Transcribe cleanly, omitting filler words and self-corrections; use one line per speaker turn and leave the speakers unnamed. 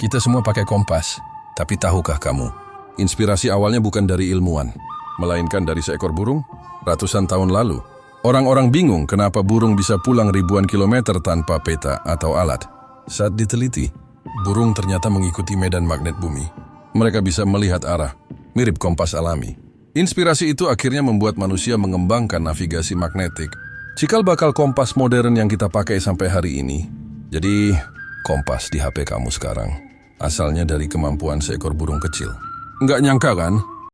Kita semua pakai kompas. Tapi tahukah kamu, inspirasi awalnya bukan dari ilmuwan, melainkan dari seekor burung? Ratusan tahun lalu, orang-orang bingung kenapa burung bisa pulang ribuan kilometer tanpa peta atau alat. Saat diteliti, burung ternyata mengikuti medan magnet bumi. Mereka bisa melihat arah, mirip kompas alami. Inspirasi itu akhirnya membuat manusia mengembangkan navigasi magnetik. Cikal bakal kompas modern yang kita pakai sampai hari ini. Jadi, kompas di HP kamu sekarang asalnya dari kemampuan seekor burung kecil. Nggak nyangka kan,